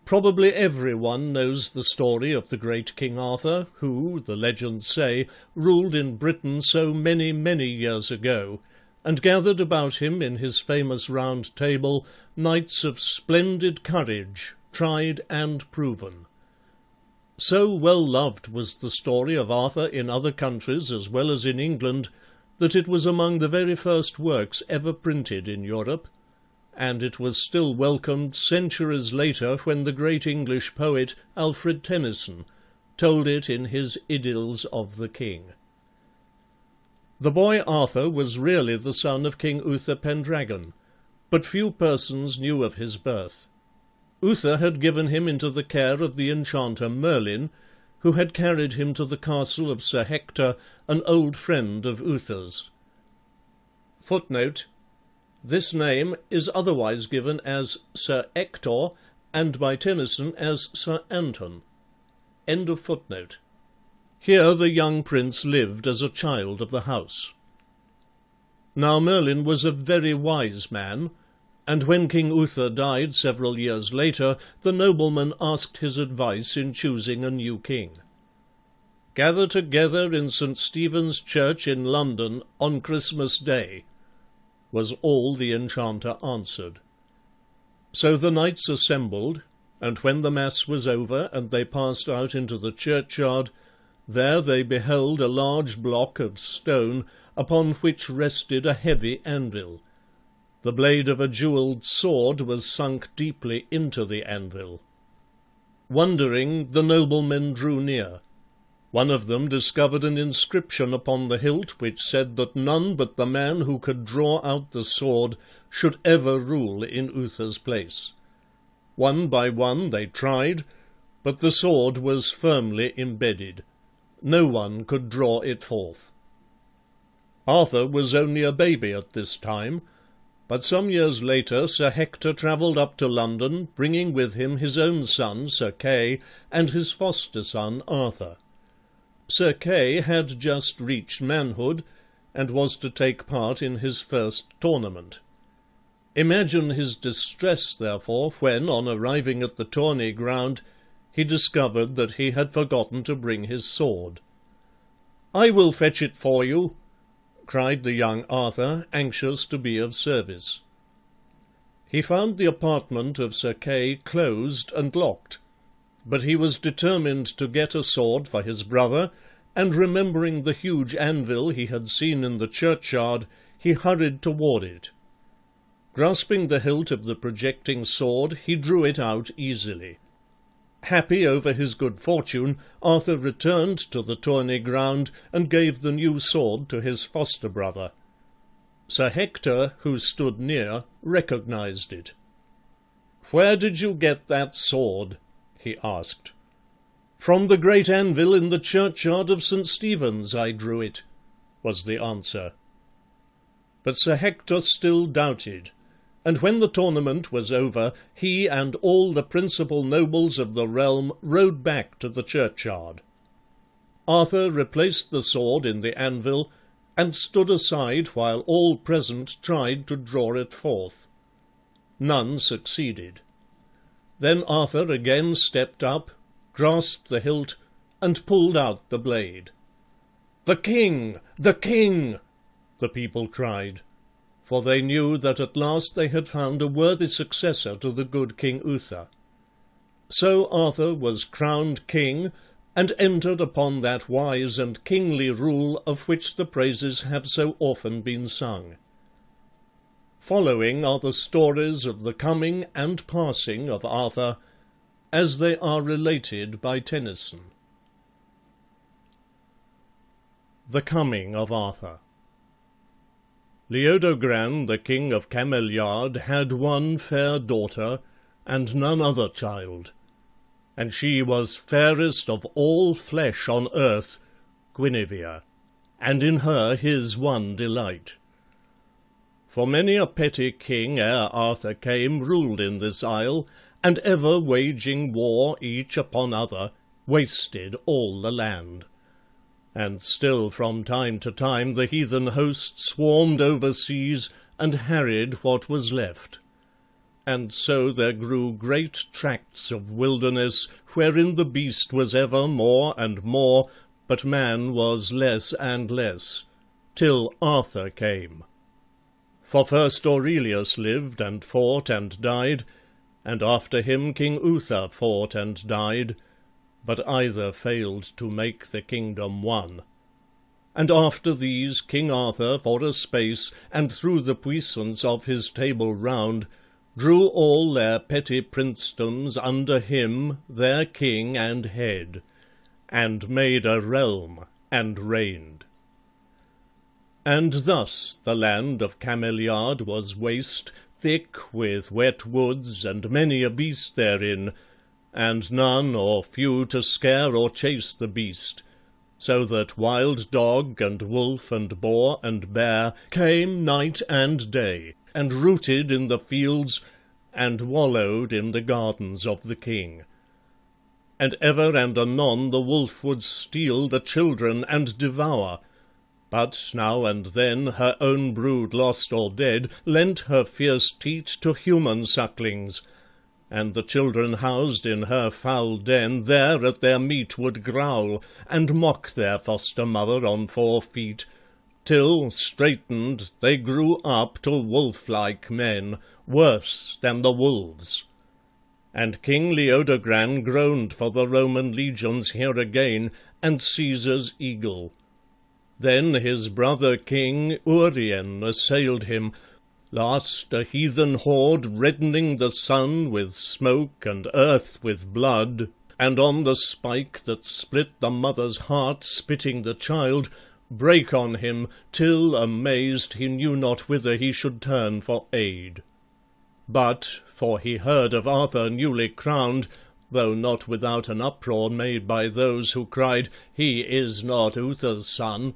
Probably everyone knows the story of the great King Arthur, who, the legends say, ruled in Britain so many, many years ago, and gathered about him in his famous Round Table knights of splendid courage, tried and proven. So well loved was the story of Arthur in other countries as well as in England, that it was among the very first works ever printed in Europe, and it was still welcomed centuries later when the great English poet Alfred Tennyson told it in his Idylls of the King. The boy Arthur was really the son of King Uther Pendragon, but few persons knew of his birth. Uther had given him into the care of the enchanter Merlin, who had carried him to the castle of Sir Hector, an old friend of Uther's. Footnote: this name is otherwise given as Sir Ector, and by Tennyson as Sir Anton. End of footnote. Here the young prince lived as a child of the house. Now Merlin was a very wise man, and when King Uther died several years later, the nobleman asked his advice in choosing a new king. "Gather together in St. Stephen's Church in London on Christmas Day," was all the enchanter answered. So the knights assembled, and when the mass was over and they passed out into the churchyard, there they beheld a large block of stone, upon which rested a heavy anvil. The blade of a jewelled sword was sunk deeply into the anvil. Wondering, the noblemen drew near. One of them discovered an inscription upon the hilt which said that none but the man who could draw out the sword should ever rule in Uther's place. One by one they tried, but the sword was firmly embedded. No one could draw it forth. Arthur was only a baby at this time, but some years later Sir Hector travelled up to London, bringing with him his own son, Sir Kay, and his foster son, Arthur. Sir Kay had just reached manhood, and was to take part in his first tournament. Imagine his distress, therefore, when, on arriving at the tourney ground, he discovered that he had forgotten to bring his sword. "I will fetch it for you," cried the young Arthur, anxious to be of service. He found the apartment of Sir Kay closed and locked, but he was determined to get a sword for his brother, and remembering the huge anvil he had seen in the churchyard, he hurried toward it. Grasping the hilt of the projecting sword, he drew it out easily. Happy over his good fortune, Arthur returned to the tourney ground, and gave the new sword to his foster brother. Sir Hector, who stood near, recognized it. "Where did you get that sword?" he asked. "From the great anvil in the churchyard of St. Stephen's I drew it," was the answer. But Sir Hector still doubted, and when the tournament was over, he and all the principal nobles of the realm rode back to the churchyard. Arthur replaced the sword in the anvil, and stood aside while all present tried to draw it forth. None succeeded. Then Arthur again stepped up, grasped the hilt, and pulled out the blade. "The king! The king!" the people cried, for they knew that at last they had found a worthy successor to the good King Uther. So Arthur was crowned king, and entered upon that wise and kingly rule of which the praises have so often been sung. Following are the stories of the coming and passing of Arthur, as they are related by Tennyson. The Coming of Arthur. Leodogran, the king of Cameliard, had one fair daughter, and none other child, and she was fairest of all flesh on earth, Guinevere, and in her his one delight. For many a petty king ere Arthur came ruled in this isle, and ever waging war each upon other, wasted all the land. And still from time to time the heathen host swarmed overseas, and harried what was left. and so there grew great tracts of wilderness, wherein the beast was ever more and more, but man was less and less, till Arthur came. For first Aurelius lived, and fought, and died, and after him King Uther fought and died, but either failed to make the kingdom one. And after these King Arthur for a space, and through the puissance of his Table Round, drew all their petty princedoms under him, their king and head, and made a realm, and reigned. And thus the land of Cameliard was waste, thick with wet woods, and many a beast therein, and none or few to scare or chase the beast, so that wild dog, and wolf, and boar, and bear came night and day, and rooted in the fields, and wallowed in the gardens of the king. And ever and anon the wolf would steal the children and devour, but now and then her own brood lost or dead lent her fierce teat to human sucklings, and the children housed in her foul den there at their meat would growl, and mock their foster mother on 4 feet, till, straitened, they grew up to wolf-like men, worse than the wolves. And King Leodogran groaned for the Roman legions here again, and Caesar's eagle. Then his brother king Urien assailed him, last a heathen horde reddening the sun with smoke and earth with blood, and on the spike that split the mother's heart, spitting the child, brake on him, till, amazed, he knew not whither he should turn for aid. But, for he heard of Arthur newly crowned, though not without an uproar made by those who cried, "He is not Uther's son,"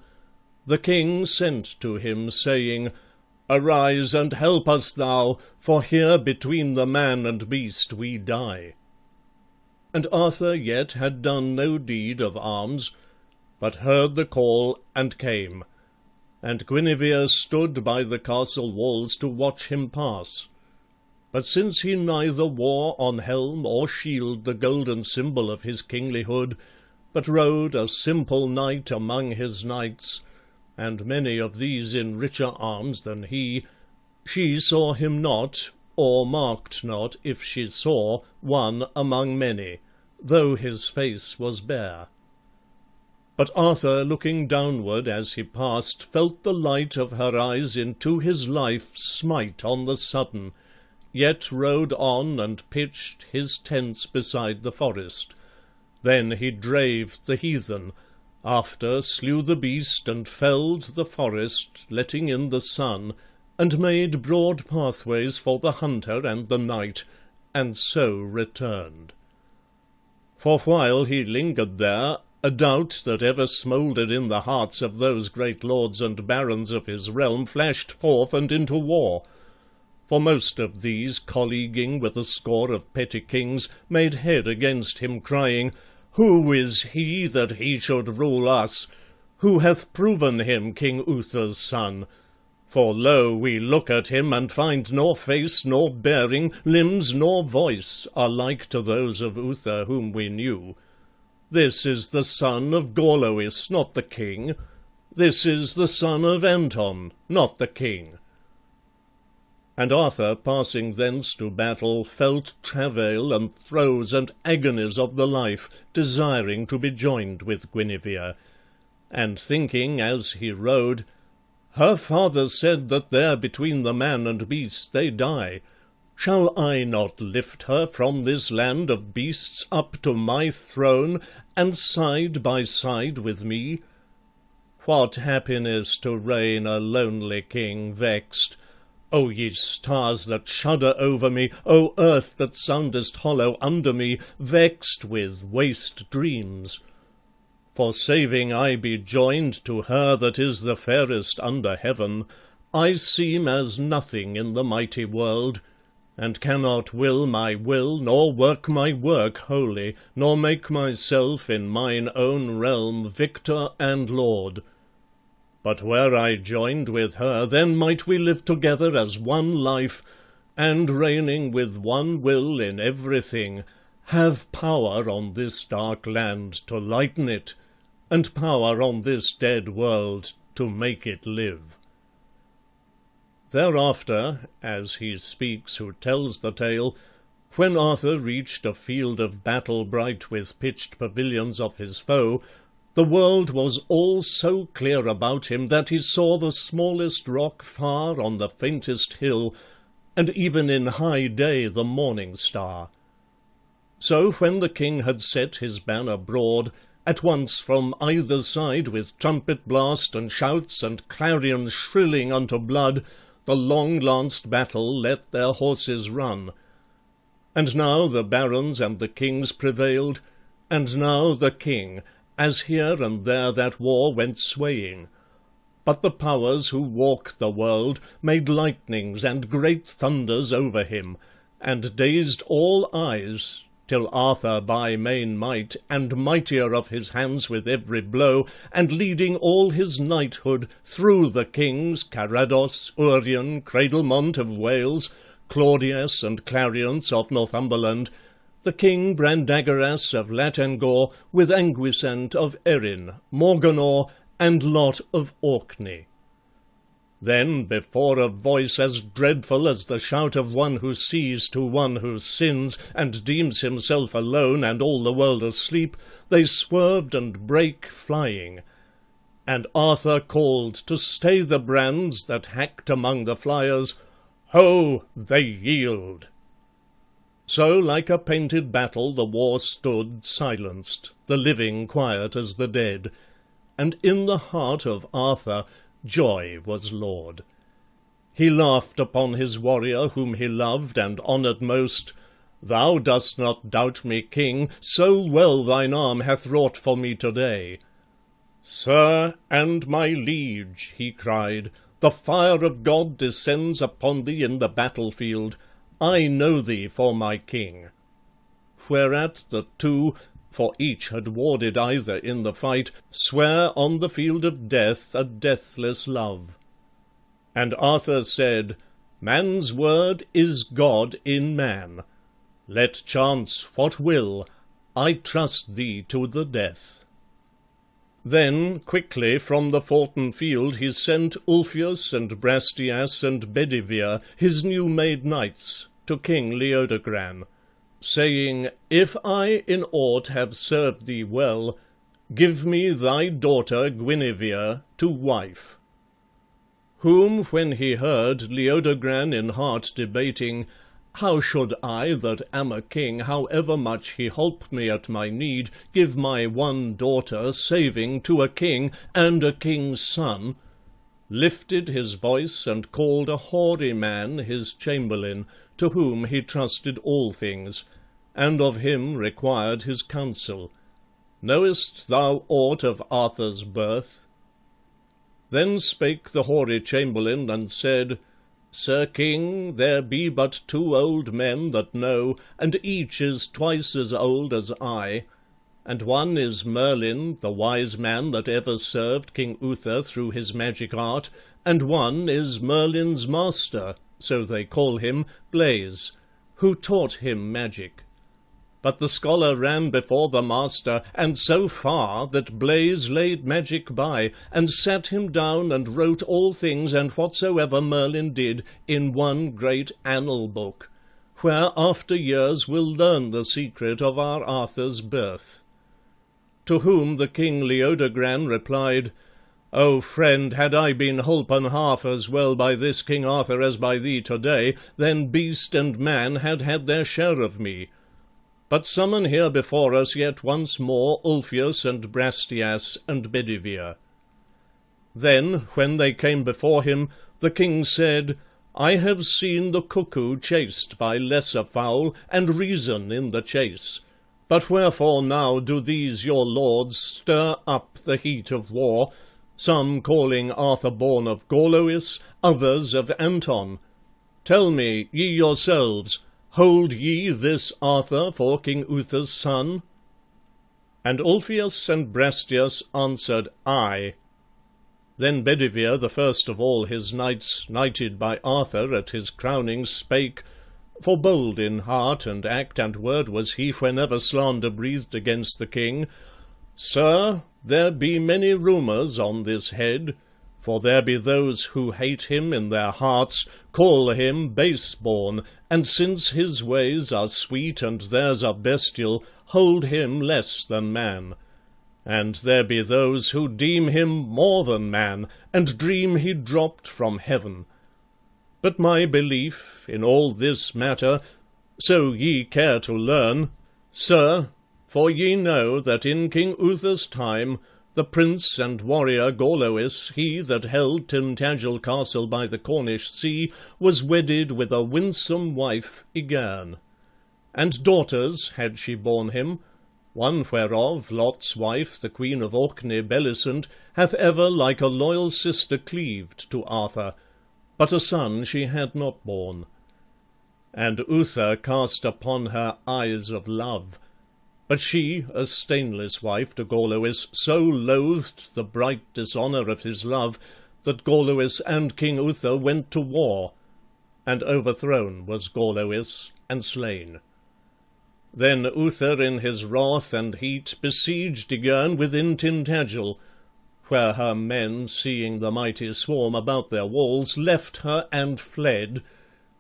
the king sent to him, saying, "Arise and help us thou, for here between the man and beast we die." And Arthur yet had done no deed of arms, but heard the call, and came. And Guinevere stood by the castle walls to watch him pass. But since he neither wore on helm or shield the golden symbol of his kinglihood, but rode a simple knight among his knights, and many of these in richer arms than he, she saw him not, or marked not, if she saw, one among many, though his face was bare. But Arthur, looking downward as he passed, felt the light of her eyes into his life smite on the sudden, yet rode on and pitched his tents beside the forest. Then he drave the heathen, after slew the beast and felled the forest, letting in the sun, and made broad pathways for the hunter and the knight, and so returned. For while he lingered there, a doubt that ever smouldered in the hearts of those great lords and barons of his realm flashed forth and into war. For most of these, colleaguing with a score of petty kings, made head against him, crying, "Who is he that he should rule us? Who hath proven him King Uther's son? For lo, we look at him, and find nor face nor bearing, limbs nor voice, are like to those of Uther whom we knew. This is the son of Gorlois, not the king. This is the son of Anton, not the king." And Arthur, passing thence to battle, felt travail and throes and agonies of the life, desiring to be joined with Guinevere, and thinking as he rode, "Her father said that there between the man and beast they die. Shall I not lift her from this land of beasts up to my throne, and side by side with me? What happiness to reign a lonely king, vexed! O ye stars that shudder over me, O earth that soundest hollow under me, vexed with waste dreams! For saving I be joined to her that is the fairest under heaven, I seem as nothing in the mighty world, and cannot will my will, nor work my work wholly, nor make myself in mine own realm victor and lord. But were I joined with her, then might we live together as one life, and reigning with one will in everything, have power on this dark land to lighten it, and power on this dead world to make it live." Thereafter, as he speaks who tells the tale, when Arthur reached a field of battle bright with pitched pavilions of his foe, the world was all so clear about him that he saw the smallest rock far on the faintest hill, and even in high day the morning star. So when the king had set his banner broad, at once from either side with trumpet blast and shouts and clarions shrilling unto blood, the long-lanced battle let their horses run. And now the barons and the kings prevailed, and now the king, as here and there that war went swaying. But the powers who walk the world made lightnings and great thunders over him, and dazed all eyes, till Arthur by main might, and mightier of his hands with every blow, and leading all his knighthood, through the kings Carados, Urien, Cradlemont of Wales, Claudius and Clarence of Northumberland, the king Brandagaras of Latangor, with Anguisant of Erin, Morganor, and Lot of Orkney. Then, before a voice as dreadful as the shout of one who sees to one who sins, and deems himself alone and all the world asleep, they swerved and brake flying. And Arthur called to stay the brands that hacked among the flyers, "Ho, they yield!" So like a painted battle the war stood silenced, the living quiet as the dead, and in the heart of Arthur joy was lord. He laughed upon his warrior whom he loved and honoured most. "Thou dost not doubt me, king, so well thine arm hath wrought for me today." "Sir and my liege," he cried, "the fire of God descends upon thee in the battlefield. I know thee for my king." Whereat the two, for each had warded either in the fight, swear on the field of death a deathless love. And Arthur said, "Man's word is God in man. Let chance what will, I trust thee to the death." Then quickly from the foughten field he sent Ulfius and Brastias and Bedivere, his new-made knights, to King Leodogran, saying, "If I in aught have served thee well, give me thy daughter Guinevere to wife." Whom when he heard, Leodogran in heart debating, "How should I that am a king, however much he holp me at my need, give my one daughter saving to a king and a king's son?" lifted his voice and called a hoary man, his chamberlain, to whom he trusted all things, and of him required his counsel. "Knowest thou aught of Arthur's birth?" Then spake the hoary chamberlain and said, "Sir King, there be but 2 old men that know, and each is twice as old as I. And one is Merlin, the wise man that ever served King Uther through his magic art, and one is Merlin's master, so they call him, Blaise, who taught him magic. But the scholar ran before the master, and so far that Blaise laid magic by, and sat him down and wrote all things and whatsoever Merlin did in one great annal book, where after years will learn the secret of our Arthur's birth." To whom the King Leodogran replied, "O friend, had I been holpen half as well by this King Arthur as by thee today, then beast and man had had their share of me. But summon here before us yet once more Ulfius and Brastias and Bedivere." Then, when they came before him, the king said, "I have seen the cuckoo chased by lesser fowl, and reason in the chase. But wherefore now do these your lords stir up the heat of war, some calling Arthur born of Gorlois, others of Anton? Tell me, ye yourselves, hold ye this Arthur for King Uther's son?" And Ulfius and Brastias answered, "Aye." Then Bedivere, the first of all his knights, knighted by Arthur at his crowning, spake, for bold in heart and act and word was he whenever slander breathed against the king, Sir, there be many rumours on this head, for there be those who hate him in their hearts, call him base-born, and since his ways are sweet and theirs are bestial, hold him less than man. And there be those who deem him more than man, and dream he dropped from heaven. But my belief in all this matter, so ye care to learn, sir, for ye know that in King Uther's time the prince and warrior Gorlois, he that held Tintagel castle by the Cornish sea, was wedded with a winsome wife Ygerne. And daughters had she borne him, one whereof, Lot's wife, the queen of Orkney, Bellicent, hath ever like a loyal sister cleaved to Arthur, but a son she had not borne. And Uther cast upon her eyes of love, but she, a stainless wife to Gorlois, so loathed the bright dishonour of his love, that Gorlois and King Uther went to war, and overthrown was Gorlois, and slain. Then Uther in his wrath and heat besieged Ygerne within Tintagel, where her men, seeing the mighty swarm about their walls, left her and fled,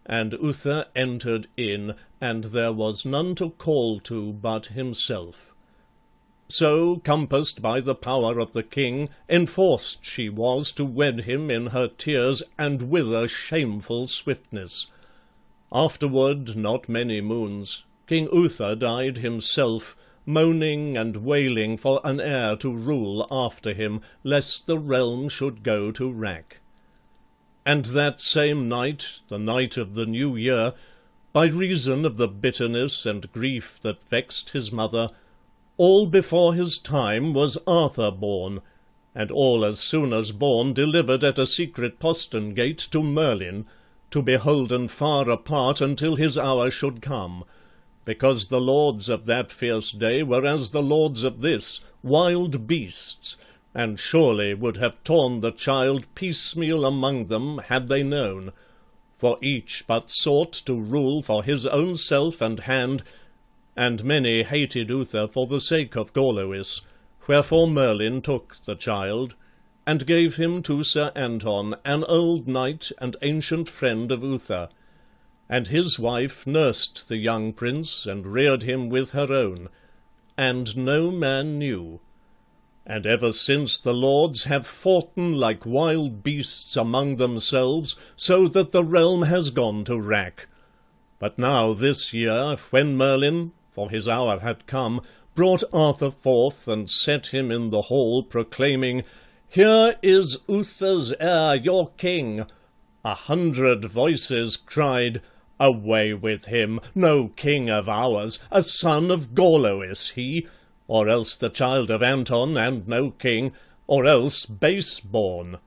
and Uther entered in, and there was none to call to but himself. So, compassed by the power of the king, enforced she was to wed him in her tears, and with a shameful swiftness. Afterward, not many moons, King Uther died himself, moaning and wailing for an heir to rule after him, lest the realm should go to wrack. And that same night, the night of the new year, by reason of the bitterness and grief that vexed his mother, all before his time was Arthur born, and all as soon as born delivered at a secret postern gate to Merlin, to be holden far apart until his hour should come, because the lords of that fierce day were as the lords of this, wild beasts, and surely would have torn the child piecemeal among them had they known, for each but sought to rule for his own self and hand, and many hated Uther for the sake of Gorlois, wherefore Merlin took the child, and gave him to Sir Anton, an old knight and ancient friend of Uther, and his wife nursed the young prince, and reared him with her own, and no man knew. And ever since the lords have foughten like wild beasts among themselves, so that the realm has gone to wrack. But now this year, when Merlin, for his hour had come, brought Arthur forth, and set him in the hall, proclaiming, Here is Uther's heir, your king, 100 voices cried, Away with him, no king of ours, a son of Gorlois he, or else the child of Anton, and no king, or else base-born.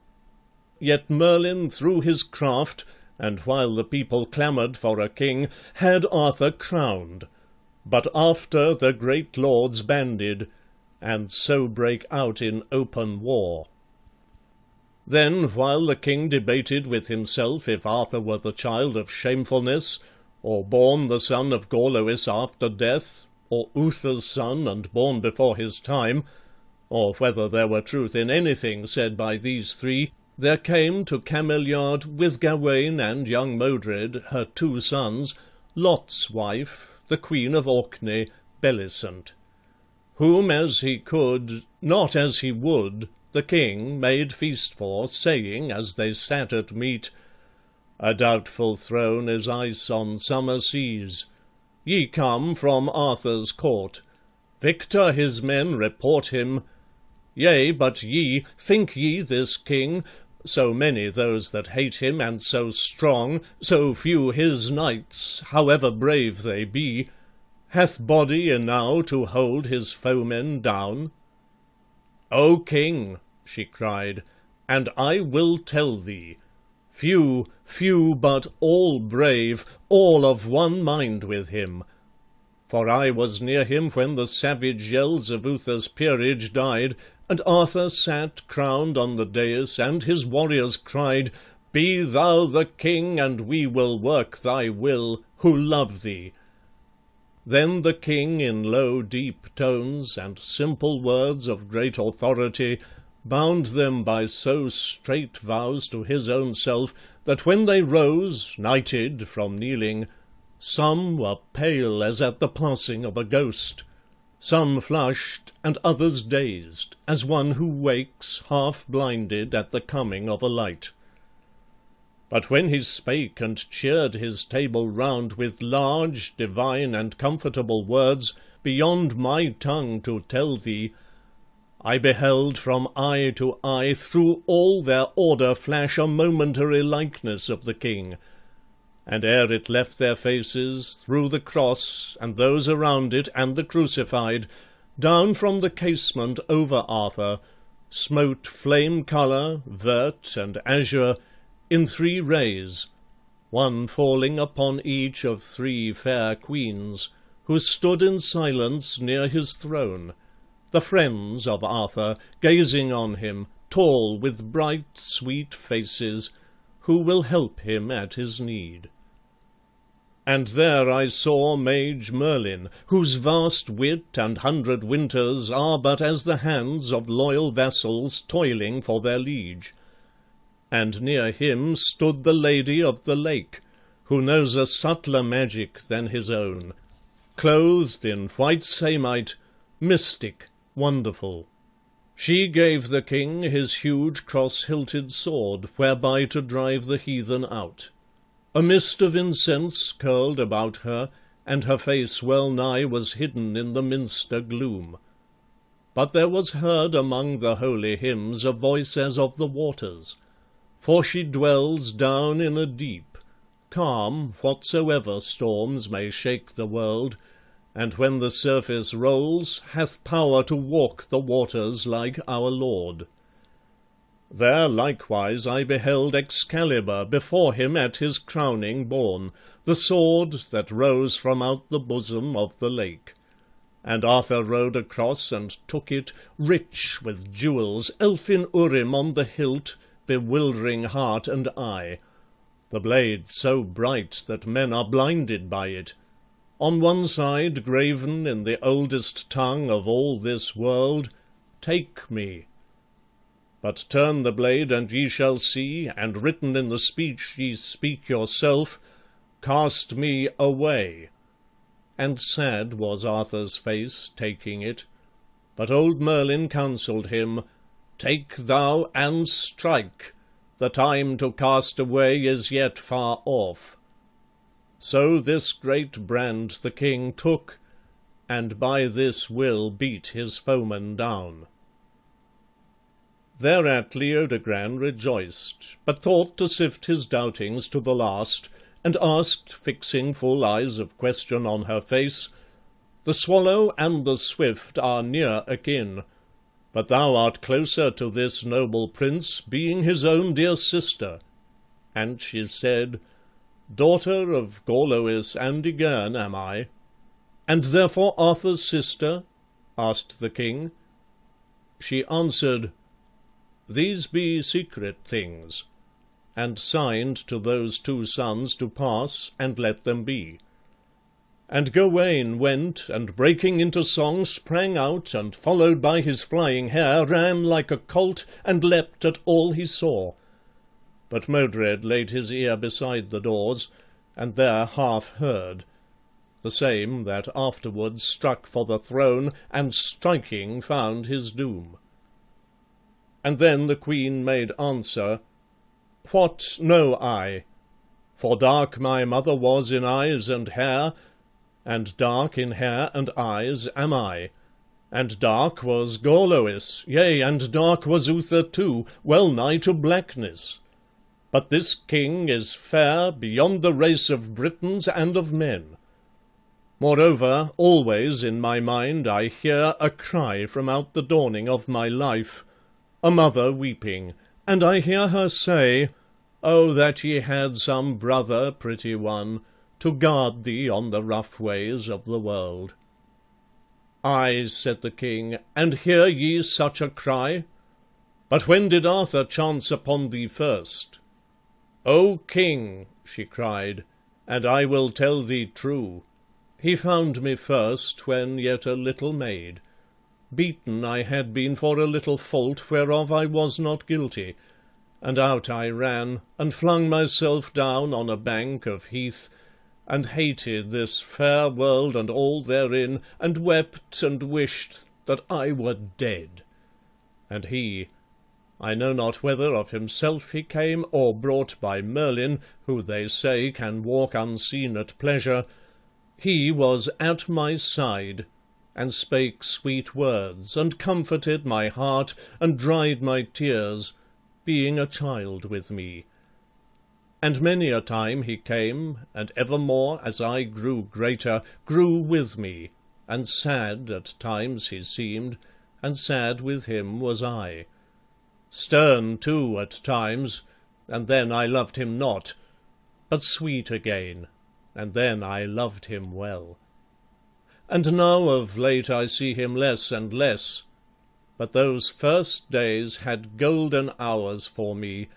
Yet Merlin, through his craft, and while the people clamoured for a king, had Arthur crowned, but after the great lords banded, and so brake out in open war. Then, while the king debated with himself if Arthur were the child of shamefulness, or born the son of Gorlois after death, or Uther's son, and born before his time, or whether there were truth in anything said by these three, there came to Cameliard with Gawain and young Modred, her 2 sons, Lot's wife, the queen of Orkney, Bellicent, whom as he could, not as he would, the king made feast for, saying, as they sat at meat, A doubtful throne is ice on summer seas. Ye come from Arthur's court. Victor his men report him. Yea, but ye, think ye this king, so many those that hate him, and so strong, so few his knights, however brave they be, hath body enow to hold his foemen down? O king, she cried, and I will tell thee, few, few, but all brave, all of one mind with him. For I was near him when the savage yells of Uther's peerage died, And Arthur sat crowned on the dais, and his warriors cried, "Be thou the king, and we will work thy will, who love thee." Then the king, in low, deep tones, and simple words of great authority, bound them by so strait vows to his own self, that when they rose, knighted, from kneeling, some were pale as at the passing of a ghost, some flushed, and others dazed, as one who wakes, half blinded, at the coming of a light. But when he spake and cheered his table round with large, divine, and comfortable words, beyond my tongue to tell thee, I beheld from eye to eye through all their order flash a momentary likeness of the king, and ere it left their faces, through the cross, and those around it, and the crucified, down from the casement over Arthur, smote flame-colour, vert, and azure, in 3 rays, one falling upon each of 3 fair queens, who stood in silence near his throne, the friends of Arthur, gazing on him, tall, with bright, sweet faces, who will help him at his need. And there I saw Mage Merlin, whose vast wit and 100 winters are but as the hands of loyal vassals toiling for their liege. And near him stood the Lady of the Lake, who knows a subtler magic than his own, clothed in white samite, mystic, wonderful. She gave the king his huge cross-hilted sword, whereby to drive the heathen out. A mist of incense curled about her, and her face well nigh was hidden in the minster gloom. But there was heard among the holy hymns a voice as of the waters, for she dwells down in a deep, calm whatsoever storms may shake the world, and when the surface rolls, hath power to walk the waters like our Lord. There likewise I beheld Excalibur before him at his crowning borne, the sword that rose from out the bosom of the lake. And Arthur rode across and took it, rich with jewels, elfin Urim on the hilt, bewildering heart and eye, the blade so bright that men are blinded by it. On one side, graven in the oldest tongue of all this world, "Take me." But turn the blade, and ye shall see, and written in the speech ye speak yourself, "Cast me away." And sad was Arthur's face, taking it. But old Merlin counselled him, "Take thou and strike. The time to cast away is yet far off." So this great brand the king took, and by this will beat his foeman down. Thereat Leodogran rejoiced, but thought to sift his doubtings to the last, and asked, fixing full eyes of question on her face, "The swallow and the swift are near akin, but thou art closer to this noble prince, being his own dear sister." And she said, "Daughter of Gorlois and Ygerne am I." "And therefore Arthur's sister?" asked the king. She answered, "These be secret things," and signed to those 2 sons to pass, and let them be. And Gawain went, and breaking into song, sprang out, and followed by his flying hair, ran like a colt, and leapt at all he saw. But Modred laid his ear beside the doors, and there half heard, the same that afterwards struck for the throne, and striking found his doom. And then the queen made answer, "What know I? For dark my mother was in eyes and hair, and dark in hair and eyes am I. And dark was Gorlois, yea, and dark was Uther too, well nigh to blackness. But this king is fair beyond the race of Britons and of men. Moreover, always in my mind I hear a cry from out the dawning of my life, a mother weeping, and I hear her say, 'Oh, that ye had some brother, pretty one, to guard thee on the rough ways of the world.'" "Ay," said the king, "and hear ye such a cry? But when did Arthur chance upon thee first?" "O king," she cried, "and I will tell thee true, he found me first when yet a little maid. Beaten I had been for a little fault whereof I was not guilty, and out I ran, and flung myself down on a bank of heath, and hated this fair world and all therein, and wept and wished that I were dead. And he, I know not whether of himself he came, or brought by Merlin, who they say can walk unseen at pleasure, he was at my side, and spake sweet words, and comforted my heart, and dried my tears, being a child with me. And many a time he came, and evermore, as I grew greater, grew with me, and sad at times he seemed, and sad with him was I. Stern too at times, and then I loved him not, but sweet again, and then I loved him well. And now of late I see him less and less, but those first days had golden hours for me,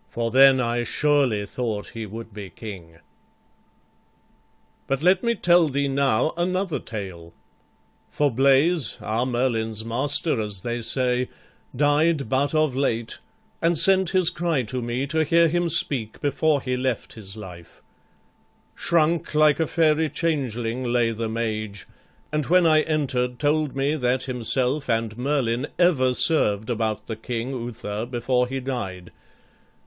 for then I surely thought he would be king. But let me tell thee now another tale. For Blaise, our Merlin's master, as they say, died but of late, and sent his cry to me to hear him speak before he left his life. Shrunk like a fairy changeling lay the mage, and when I entered told me that himself and Merlin ever served about the king Uther before he died.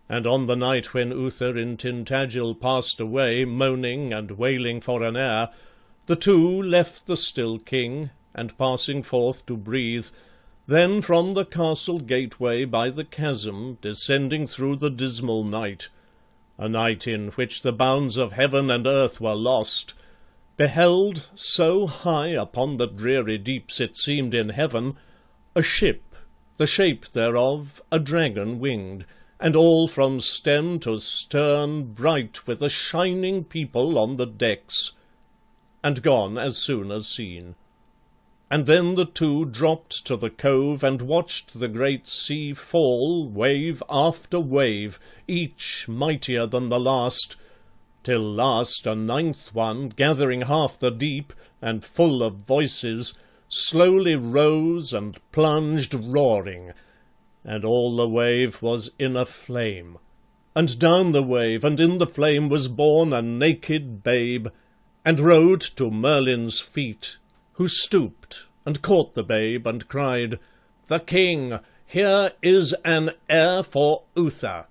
And on the night when Uther in Tintagil passed away, moaning and wailing for an heir, the two left the still king, and passing forth to breathe, then from the castle gateway by the chasm, descending through the dismal night, a night in which the bounds of heaven and earth were lost, beheld, so high upon the dreary deeps it seemed in heaven, a ship, the shape thereof a dragon winged, and all from stem to stern bright with a shining people on the decks, and gone as soon as seen. And then the two dropped to the cove, and watched the great sea fall, wave after wave, each mightier than the last, till last a ninth one, gathering half the deep, and full of voices, slowly rose and plunged roaring, and all the wave was in a flame. And down the wave and in the flame was borne a naked babe, and rode to Merlin's feet, who stooped and caught the babe, and cried, "The king, here is an heir for Uther."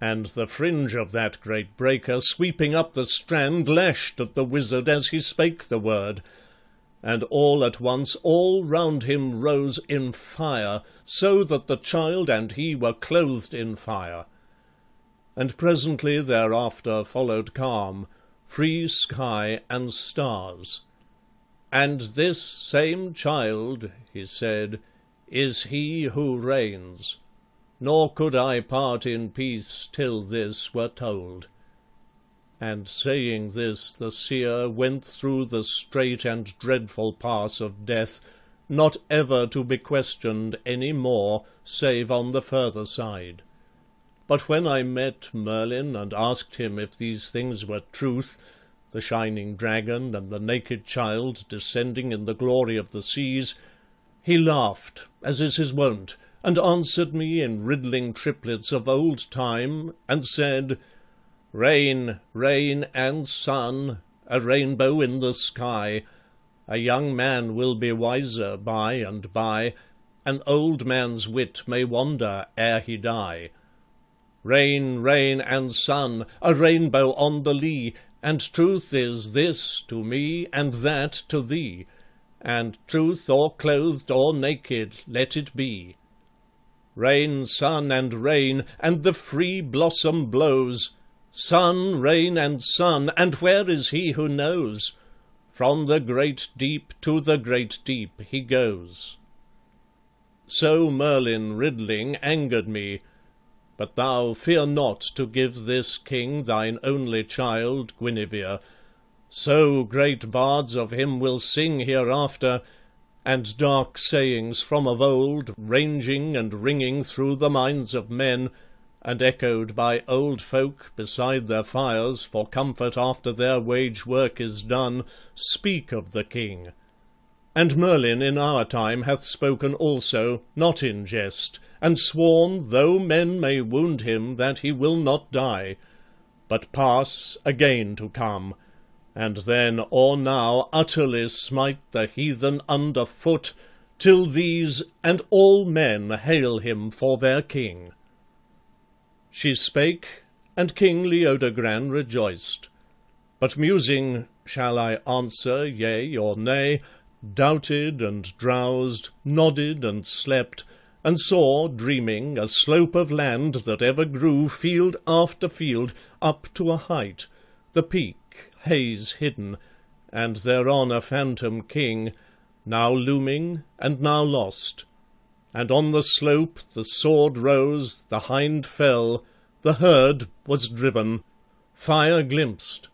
And the fringe of that great breaker, sweeping up the strand, lashed at the wizard as he spake the word, and all at once all round him rose in fire, so that the child and he were clothed in fire. And presently thereafter followed calm, free sky and stars. "And this same child," he said, "is he who reigns, nor could I part in peace till this were told." And saying this, the seer went through the strait and dreadful pass of death, not ever to be questioned any more, save on the further side. But when I met Merlin, and asked him if these things were truth, the shining dragon and the naked child descending in the glory of the seas, he laughed, as is his wont, and answered me in riddling triplets of old time, and said, "Rain, rain and sun, a rainbow in the sky, a young man will be wiser by and by, an old man's wit may wander ere he die. Rain, rain and sun, a rainbow on the lea, and truth is this to me, and that to thee, and truth or clothed or naked let it be. Rain, sun, and rain, and the free blossom blows, sun, rain, and sun, and where is he who knows? From the great deep to the great deep he goes." So Merlin riddling angered me, but thou fear not to give this king thine only child, Guinevere, So great bards of him will sing hereafter, and dark sayings from of old, ranging and ringing through the minds of men, and echoed by old folk beside their fires for comfort after their wage work is done, speak of the king. And Merlin in our time hath spoken also, not in jest, and sworn, though men may wound him, that he will not die, but pass again to come, and then or now utterly smite the heathen under foot, till these and all men hail him for their king. She spake, and King Leodogran rejoiced. But musing, shall I answer yea or nay, doubted and drowsed, nodded and slept, and saw, dreaming, a slope of land that ever grew field after field up to a height, the peak, haze hidden, and thereon a phantom king, now looming and now lost. And on the slope the sword rose, the hind fell, the herd was driven, fire glimpsed,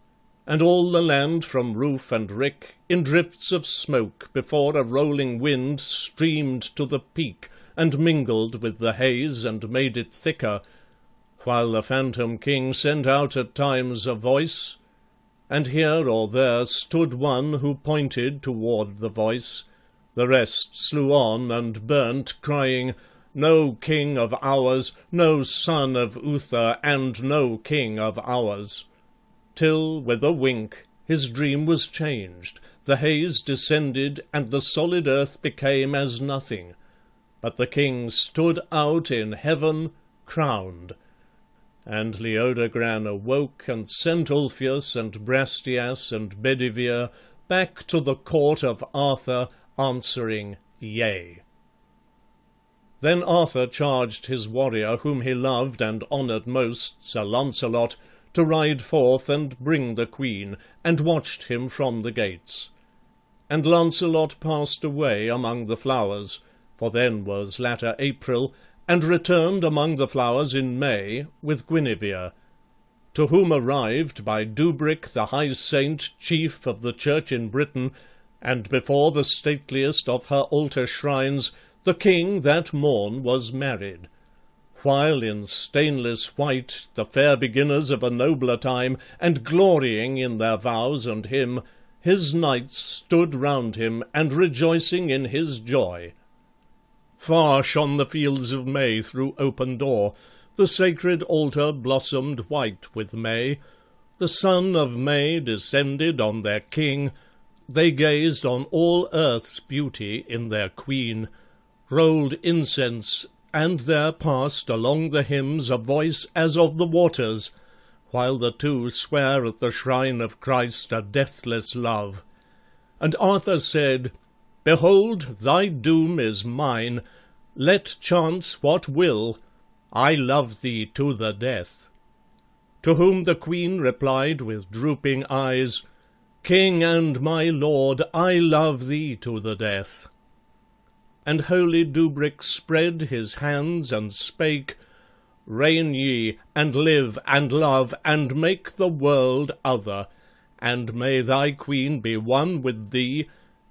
and all the land from roof and rick in drifts of smoke before a rolling wind streamed to the peak, and mingled with the haze and made it thicker, while the phantom king sent out at times a voice, and here or there stood one who pointed toward the voice. The rest slew on and burnt, crying, "No king of ours, no son of Uther, and no king of ours." Till, with a wink, his dream was changed, the haze descended, and the solid earth became as nothing. But the king stood out in heaven, crowned. And Leodogran awoke, and sent Ulfius and Brastias and Bedivere back to the court of Arthur, answering yea. Then Arthur charged his warrior, whom he loved and honoured most, Sir Launcelot, to ride forth and bring the queen, and watched him from the gates. And Launcelot passed away among the flowers, for then was latter April, and returned among the flowers in May, with Guinevere, to whom arrived by Dubric the high saint, chief of the church in Britain, and before the stateliest of her altar shrines, the king that morn was married. While in stainless white the fair beginners of a nobler time, and glorying in their vows and him, his knights stood round him, and rejoicing in his joy. Far shone the fields of May through open door, the sacred altar blossomed white with May. The sun of May descended on their king, they gazed on all earth's beauty in their queen, rolled incense, and there passed along the hymns a voice as of the waters, while the two sware at the shrine of Christ a deathless love. And Arthur said, "Behold, thy doom is mine. Let chance what will, I love thee to the death." To whom the queen replied with drooping eyes, "King and my lord, I love thee to the death." And holy Dubric spread his hands and spake, "Reign ye, and live, and love, and make the world other, and may thy queen be one with thee,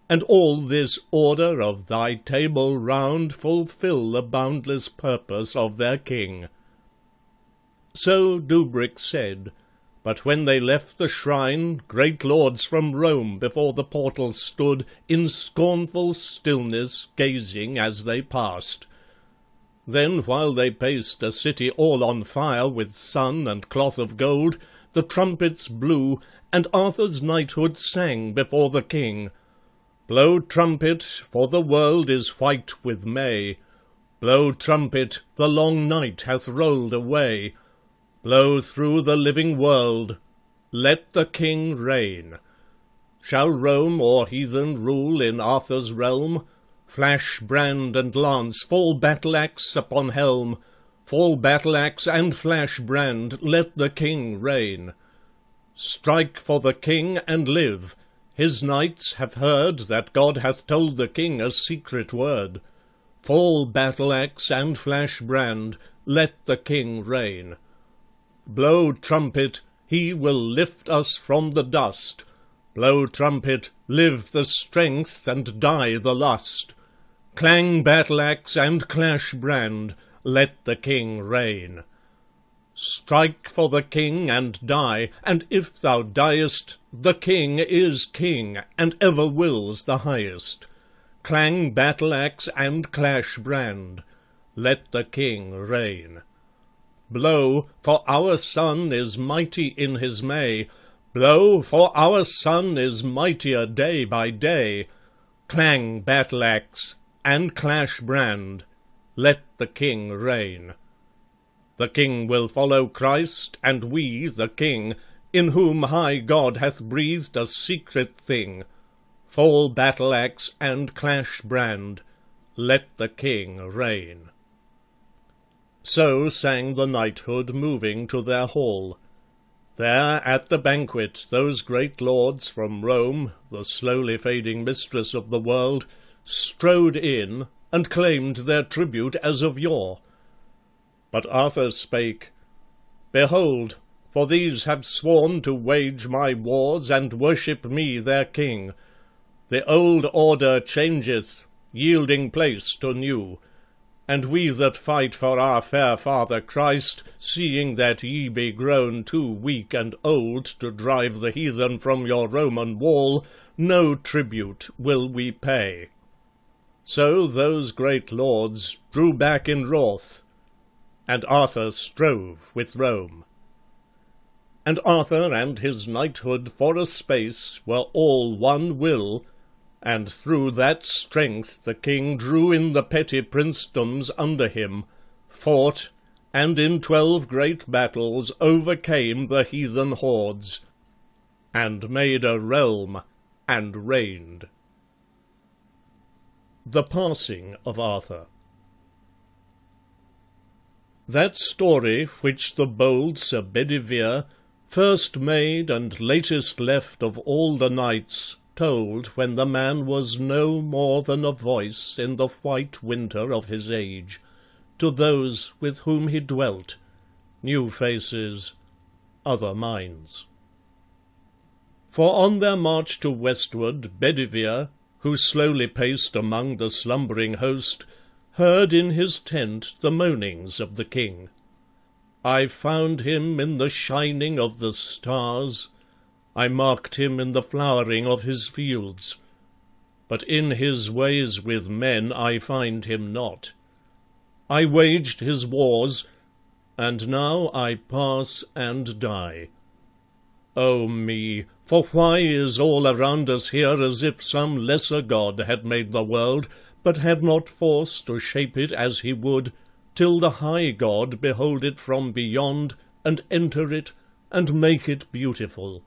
and all this order of thy table round fulfil the boundless purpose of their king." So Dubric said, but when they left the shrine, great lords from Rome before the portal stood, in scornful stillness gazing as they passed. Then, while they paced a city all on fire with sun and cloth of gold, the trumpets blew, and Arthur's knighthood sang before the king. Blow trumpet, for the world is white with May. Blow trumpet, the long night hath rolled away. Blow through the living world, let the king reign. Shall Rome or heathen rule in Arthur's realm? Flash brand and lance, fall battle-axe upon helm. Fall battle-axe and flash brand, let the king reign. Strike for the king and live. His knights have heard that God hath told the king a secret word. Fall battle-axe and flash brand, let the king reign. Blow trumpet, he will lift us from the dust. Blow trumpet, live the strength, and die the lust. Clang battle-axe and clash brand, let the king reign. Strike for the king and die, and if thou diest, the king is king, and ever wills the highest. Clang battle-axe and clash brand, let the king reign. Blow, for our son is mighty in his May. Blow, for our son is mightier day by day. Clang battle-axe and clash brand, let the king reign. The king will follow Christ, and we the king, in whom high God hath breathed a secret thing. Fall battle-axe and clash brand, let the king reign. So sang the knighthood, moving to their hall. There at the banquet those great lords from Rome, the slowly fading mistress of the world, strode in, and claimed their tribute as of yore. But Arthur spake, Behold, for these have sworn to wage my wars, and worship me their king. The old order changeth, yielding place to new. And we that fight for our fair father Christ, seeing that ye be grown too weak and old to drive the heathen from your Roman wall, no tribute will we pay. So those great lords drew back in wrath, and Arthur strove with Rome. And Arthur and his knighthood for a space were all one will, and through that strength the king drew in the petty princedoms under him, fought, and in 12 great battles overcame the heathen hordes, and made a realm, and reigned. The passing of Arthur. That story which the bold Sir Bedivere first made and latest left of all the knights, told when the man was no more than a voice in the white winter of his age, to those with whom he dwelt, new faces, other minds. For on their march to westward, Bedivere, who slowly paced among the slumbering host, heard in his tent the moanings of the king. I found him in the shining of the stars, I marked him in the flowering of his fields, but in his ways with men I find him not. I waged his wars, and now I pass and die. O me, for why is all around us here as if some lesser god had made the world, but had not force to shape it as he would, till the high God behold it from beyond, and enter it, and make it beautiful?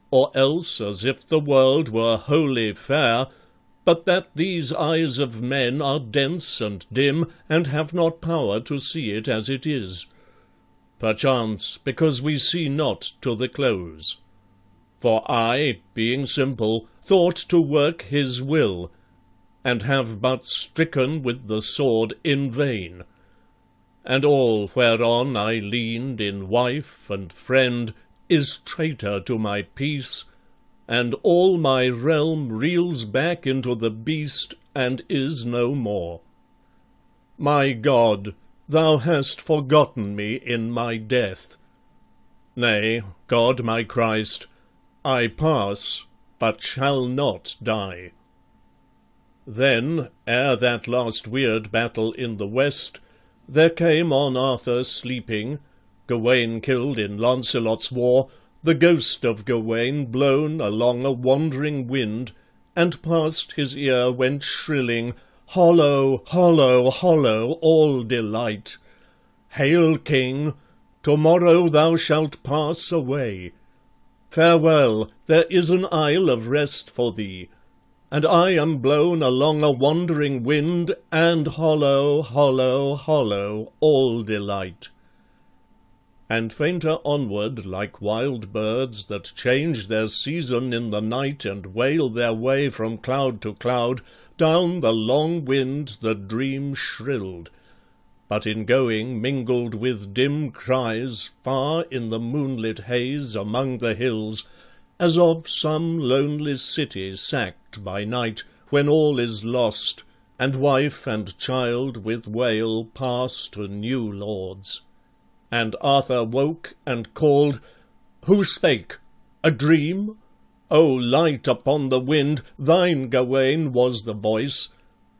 Or else as if the world were wholly fair, but that these eyes of men are dense and dim, and have not power to see it as it is. Perchance because we see not to the close. For I, being simple, thought to work his will, and have but stricken with the sword in vain. And all whereon I leaned in wife and friend is traitor to my peace, and all my realm reels back into the beast, and is no more. My God, thou hast forgotten me in my death. Nay, God my Christ, I pass, but shall not die. Then, ere that last weird battle in the west, there came on Arthur sleeping, Gawain killed in Lancelot's war, the ghost of Gawain blown along a wandering wind, and past his ear went shrilling, Hollow, hollow, hollow, all delight. Hail, King, tomorrow thou shalt pass away. Farewell, there is an isle of rest for thee, and I am blown along a wandering wind, and hollow, hollow, hollow, all delight. And fainter onward, like wild birds that change their season in the night and wail their way from cloud to cloud, down the long wind the dream shrilled, but in going mingled with dim cries far in the moonlit haze among the hills, as of some lonely city sacked by night, when all is lost, and wife and child with wail pass to new lords. And Arthur woke and called, "Who spake? A dream? O light upon the wind, thine, Gawain, was the voice.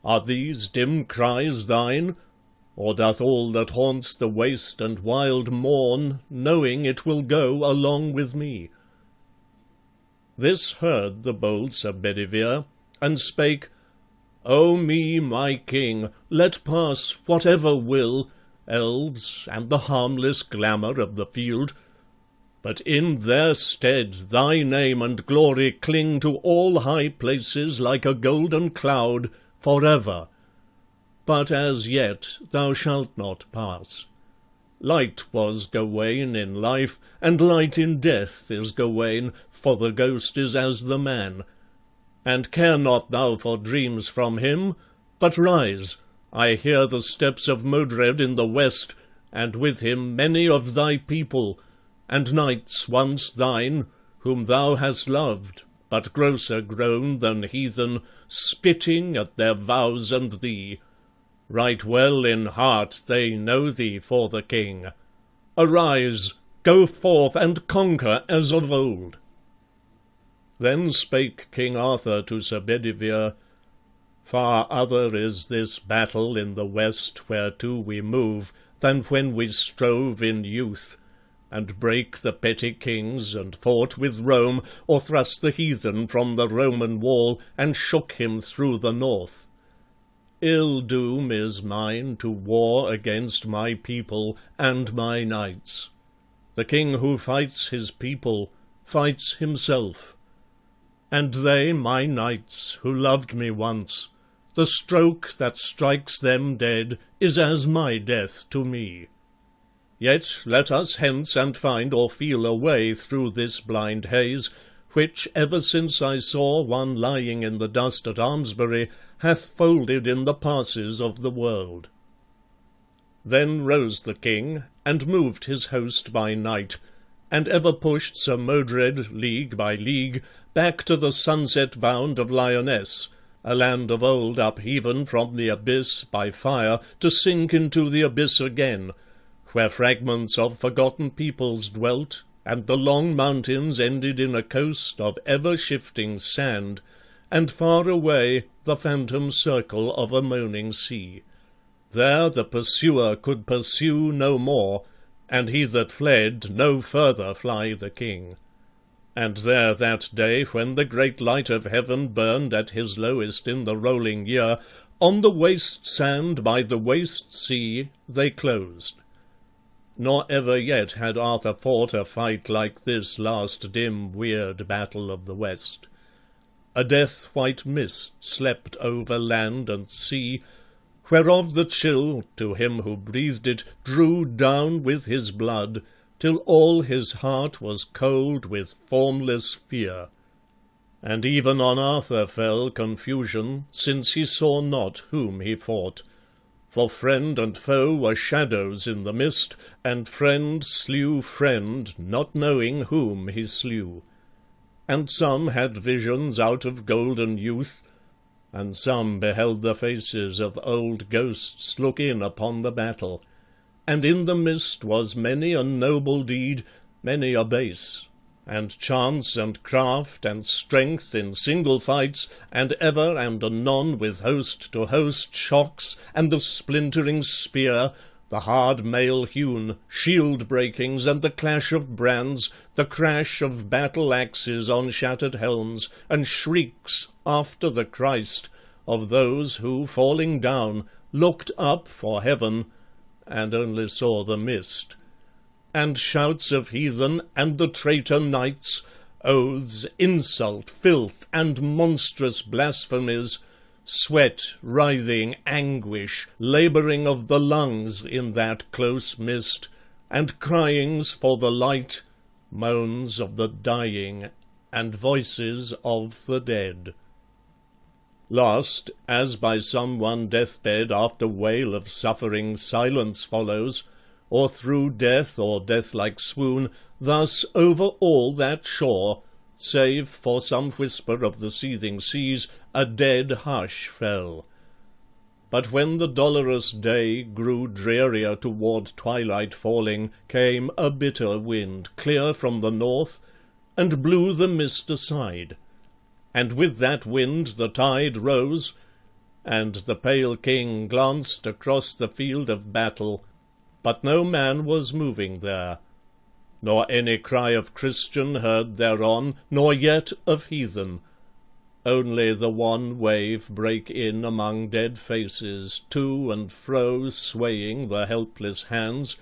Are these dim cries thine? Or doth all that haunts the waste and wild mourn, knowing it will go along with me?" This heard the bold Sir Bedivere, and spake, "O me, my king, let pass whatever will, elves, and the harmless glamour of the field. But in their stead thy name and glory cling to all high places like a golden cloud, for ever. But as yet thou shalt not pass. Light was Gawain in life, and light in death is Gawain, for the ghost is as the man. And care not thou for dreams from him, but rise. I hear the steps of Modred in the west, and with him many of thy people, and knights once thine, whom thou hast loved, but grosser grown than heathen, spitting at their vows and thee. Right well in heart they know thee for the king. Arise, go forth and conquer as of old." Then spake King Arthur to Sir Bedivere, "Far other is this battle in the west whereto we move, than when we strove in youth, and brake the petty kings, and fought with Rome, or thrust the heathen from the Roman wall, and shook him through the north. Ill doom is mine to war against my people and my knights. The king who fights his people fights himself. And they, my knights, who loved me once, the stroke that strikes them dead is as my death to me. Yet let us hence and find or feel a way through this blind haze, which, ever since I saw one lying in the dust at Almesbury, hath folded in the passes of the world." Then rose the king, and moved his host by night, and ever pushed Sir Modred, league by league, back to the sunset bound of Lyonesse, a land of old upheaven from the abyss by fire, to sink into the abyss again, where fragments of forgotten peoples dwelt, and the long mountains ended in a coast of ever-shifting sand, and far away the phantom circle of a moaning sea. There the pursuer could pursue no more, and he that fled no further fly the king. And there that day, when the great light of heaven burned at his lowest in the rolling year, on the waste sand by the waste sea they closed. Nor ever yet had Arthur fought a fight like this last dim, weird battle of the west. A death-white mist slept over land and sea, whereof the chill, to him who breathed it, drew down with his blood, till all his heart was cold with formless fear. And even on Arthur fell confusion, since he saw not whom he fought. For friend and foe were shadows in the mist, and friend slew friend, not knowing whom he slew. And some had visions out of golden youth, and some beheld the faces of old ghosts look in upon the battle. And in the mist was many a noble deed, many a base, and chance and craft and strength in single fights, and ever and anon with host to host shocks, and the splintering spear, the hard mail-hewn, shield-breakings, and the clash of brands, the crash of battle-axes on shattered helms, and shrieks after the Christ of those who, falling down, looked up for heaven, and only saw the mist. And shouts of heathen and the traitor knights, oaths, insult, filth, and monstrous blasphemies, sweat, writhing, anguish, labouring of the lungs in that close mist, and cryings for the light, moans of the dying, and voices of the dead. Last, as by some one deathbed after wail of suffering silence follows, or through death or death-like swoon, thus over all that shore, save for some whisper of the seething seas, a dead hush fell. But when the dolorous day grew drearier toward twilight falling, came a bitter wind, clear from the north, and blew the mist aside. And with that wind the tide rose, and the pale king glanced across the field of battle, but no man was moving there, nor any cry of Christian heard thereon, nor yet of heathen. Only the wan wave brake in among dead faces, to and fro swaying the helpless hands,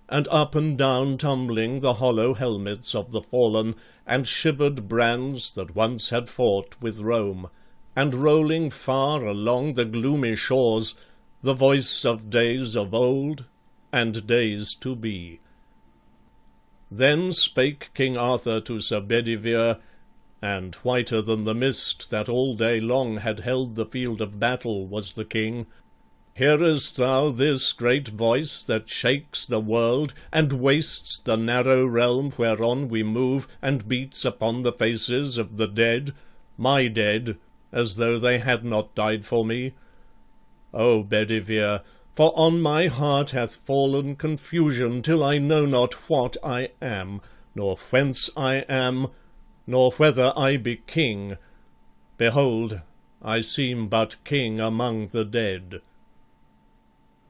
and up and down tumbling the hollow helmets of the fallen, and shivered brands that once had fought with Rome, and rolling far along the gloomy shores, the voice of days of old and days to be. Then spake King Arthur to Sir Bedivere, and whiter than the mist that all day long had held the field of battle was the king. Hearest thou this great voice that shakes the world, and wastes the narrow realm whereon we move, and beats upon the faces of the dead, my dead, as though they had not died for me? O Bedivere, for on my heart hath fallen confusion, till I know not what I am, nor whence I am, nor whether I be king. Behold, I seem but king among the dead.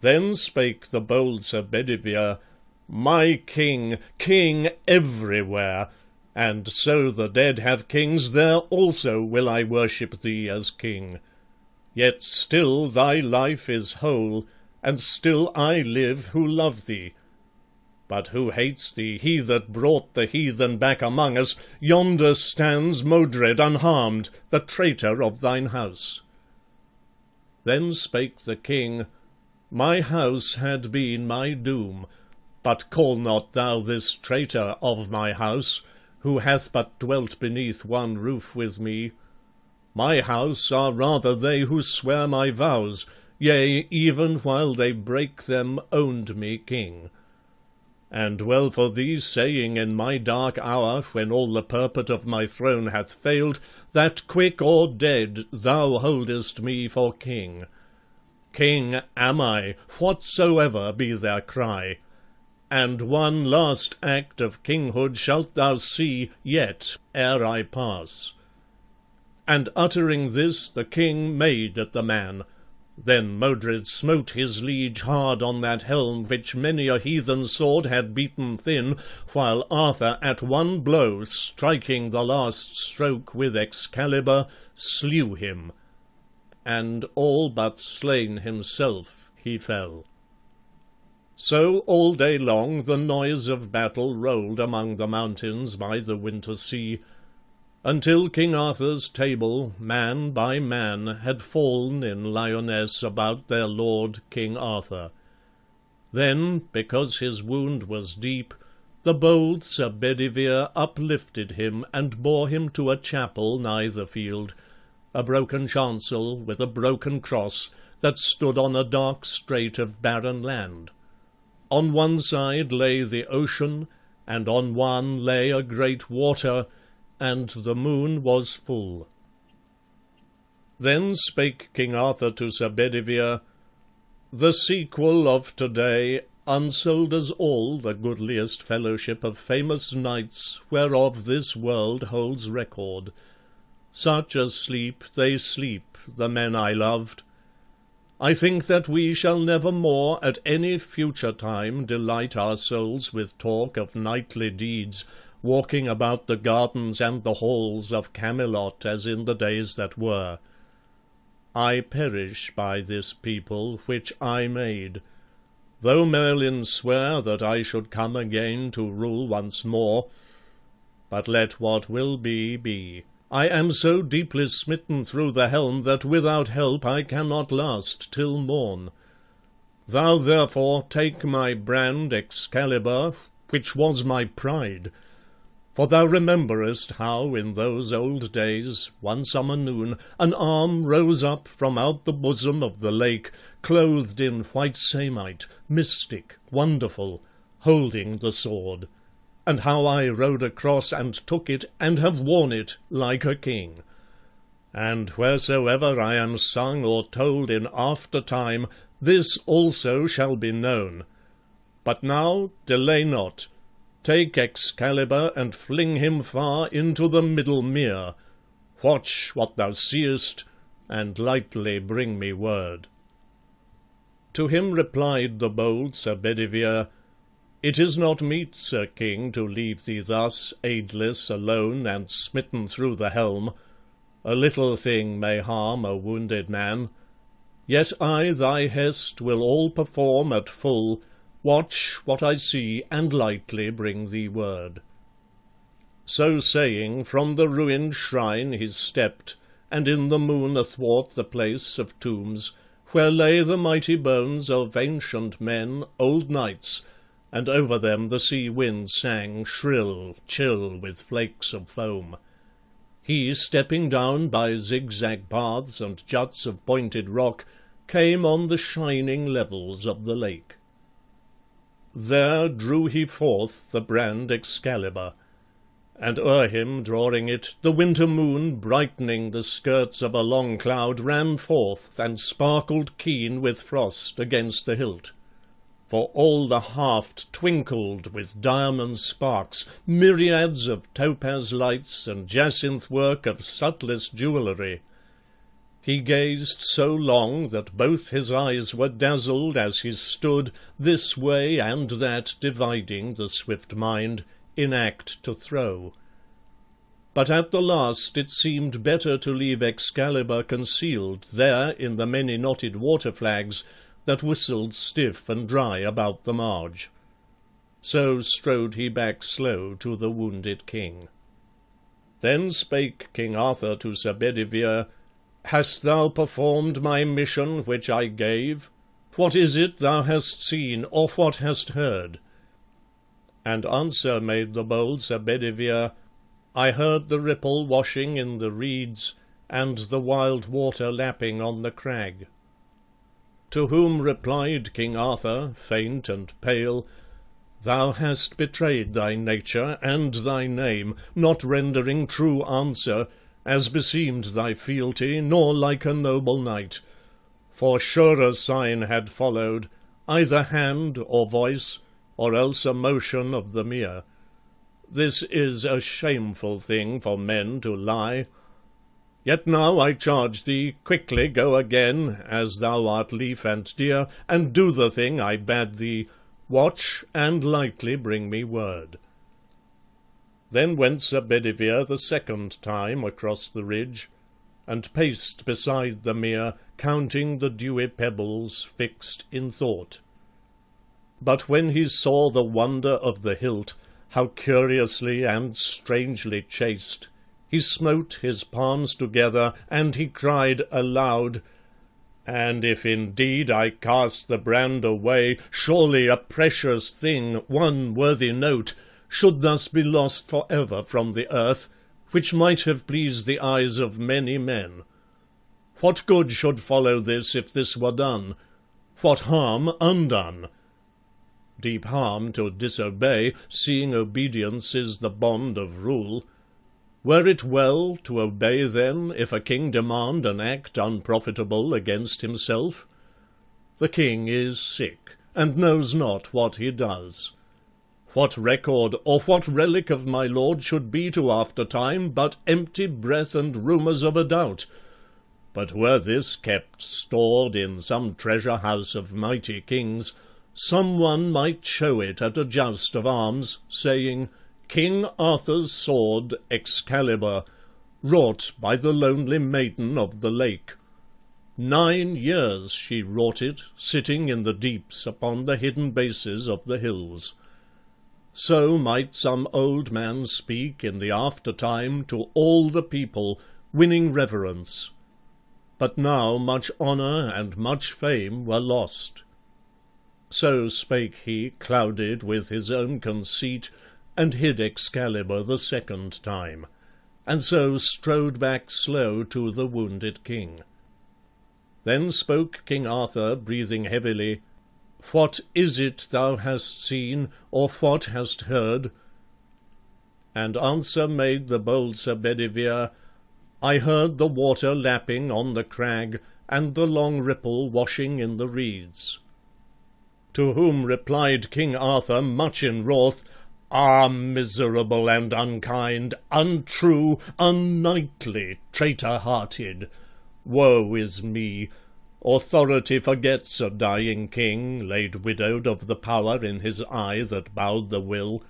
Then spake the bold Sir Bedivere, my king, king everywhere, and so the dead have kings, there also will I worship thee as king. Yet still thy life is whole, and still I live who love thee. But who hates thee, he that brought the heathen back among us, yonder stands Modred unharmed, the traitor of thine house. Then spake the king, my house had been my doom, but call not thou this traitor of my house, who hath but dwelt beneath one roof with me. My house are rather they who swear my vows, yea, even while they break them, owned me king. And well for thee, saying in my dark hour, when all the purport of my throne hath failed, that quick or dead thou holdest me for king. King am I, whatsoever be their cry, and one last act of kinghood shalt thou see yet ere I pass. And uttering this, the king made at the man. Then Modred smote his liege hard on that helm which many a heathen sword had beaten thin, while Arthur at one blow, striking the last stroke with Excalibur, slew him, and all but slain himself he fell. So all day long the noise of battle rolled among the mountains by the winter sea, until King Arthur's table, man by man, had fallen in Lyonesse about their lord King Arthur. Then, because his wound was deep, the bold Sir Bedivere uplifted him, and bore him to a chapel nigh the field, a broken chancel with a broken cross, that stood on a dark strait of barren land. On one side lay the ocean, and on one lay a great water, and the moon was full. Then spake King Arthur to Sir Bedivere, the sequel of to-day unsolders all the goodliest fellowship of famous knights whereof this world holds record. Such as sleep, they sleep, the men I loved. I think that we shall never more at any future time delight our souls with talk of knightly deeds, walking about the gardens and the halls of Camelot as in the days that were. I perish by this people which I made, though Merlin sware that I should come again to rule once more. But let what will be, be. I am so deeply smitten through the helm that without help I cannot last till morn. Thou therefore take my brand Excalibur, which was my pride, for thou rememberest how in those old days, one summer noon, an arm rose up from out the bosom of the lake, clothed in white samite, mystic, wonderful, holding the sword. and how I rode across and took it, and have worn it like a king. And wheresoever I am sung or told in after time, this also shall be known. But now delay not. Take Excalibur, and fling him far into the middle mere. Watch what thou seest, and lightly bring me word. To him replied the bold Sir Bedivere, It is not meet, Sir King, to leave thee thus, aidless, alone, and smitten through the helm. A little thing may harm a wounded man. Yet I thy hest will all perform at full, watch what I see, and lightly bring thee word. So saying, from the ruined shrine he stepped, and in the moon athwart the place of tombs, where lay the mighty bones of ancient men, old knights, and over them the sea wind sang, shrill, chill, with flakes of foam. He, stepping down by zigzag paths and juts of pointed rock, came on the shining levels of the lake. There drew he forth the brand Excalibur, and o'er him drawing it, the winter moon, brightening the skirts of a long cloud, ran forth, and sparkled keen with frost against the hilt. For all the haft twinkled with diamond sparks, myriads of topaz lights, and jacinth work of subtlest jewellery. He gazed so long that both his eyes were dazzled as he stood, this way and that dividing the swift mind, in act to throw. But at the last it seemed better to leave Excalibur concealed there in the many knotted water flags that whistled stiff and dry about the marge. So strode he back slow to the wounded king. Then spake King Arthur to Sir Bedivere, Hast thou performed my mission which I gave? What is it thou hast seen, or what hast heard? And answer made the bold Sir Bedivere, I heard the ripple washing in the reeds, and the wild water lapping on the crag. To whom replied King Arthur, faint and pale, Thou hast betrayed thy nature and thy name, not rendering true answer, as beseemed thy fealty, nor like a noble knight. For surer sign had followed, either hand or voice, or else a motion of the mere. This is a shameful thing for men to lie. Yet now I charge thee, quickly go again, as thou art lief and dear, and do the thing I bade thee, watch, and lightly bring me word. Then went Sir Bedivere the second time across the ridge, and paced beside the mere, counting the dewy pebbles, fixed in thought. But when he saw the wonder of the hilt, how curiously and strangely chased, he smote his palms together, and he cried aloud, And if indeed I cast the brand away, surely a precious thing, one worthy note, should thus be lost for ever from the earth, which might have pleased the eyes of many men. What good should follow this if this were done? What harm undone? Deep harm to disobey, seeing obedience is the bond of rule. Were it well to obey then, if a king demand an act unprofitable against himself? The king is sick, and knows not what he does. What record or what relic of my lord should be to aftertime but empty breath and rumours of a doubt? But were this kept stored in some treasure house of mighty kings, some one might show it at a joust of arms, saying, King Arthur's sword, Excalibur, wrought by the lonely maiden of the lake. 9 years she wrought it, sitting in the deeps upon the hidden bases of the hills. So might some old man speak in the aftertime to all the people, winning reverence. But now much honour and much fame were lost. So spake he, clouded with his own conceit, and hid Excalibur the second time, and so strode back slow to the wounded king. Then spoke King Arthur, breathing heavily, What is it thou hast seen, or what hast heard? And answer made the bold Sir Bedivere, I heard the water lapping on the crag, and the long ripple washing in the reeds. To whom replied King Arthur, much in wrath, Ah, miserable and unkind, untrue, unknightly, traitor-hearted! Woe is me! Authority forgets a dying king, laid widowed of the power in his eye that bowed the will.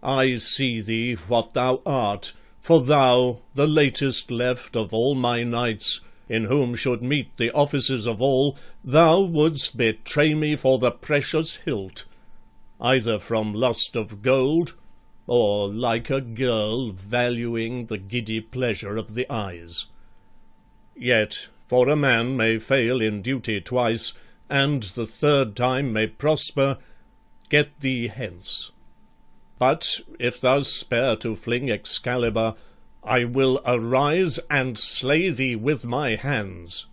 I see thee what thou art, for thou, the latest left of all my knights, in whom should meet the offices of all, thou wouldst betray me for the precious hilt, either from lust of gold, or like a girl valuing the giddy pleasure of the eyes. Yet, for a man may fail in duty twice, and the third time may prosper, get thee hence. But if thou spare to fling Excalibur, I will arise and slay thee with my hands.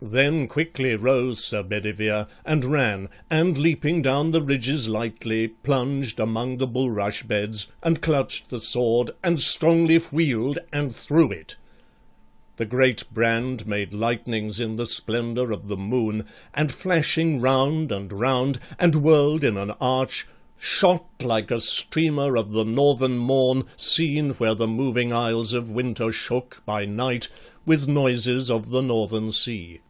Then quickly rose Sir Bedivere, and ran, and leaping down the ridges lightly, plunged among the bulrush beds, and clutched the sword, and strongly wheeled, and threw it. The great brand made lightnings in the splendour of the moon, and flashing round, and whirled in an arch, shot like a streamer of the northern morn, seen where the moving isles of winter shook by night with noises of the northern sea.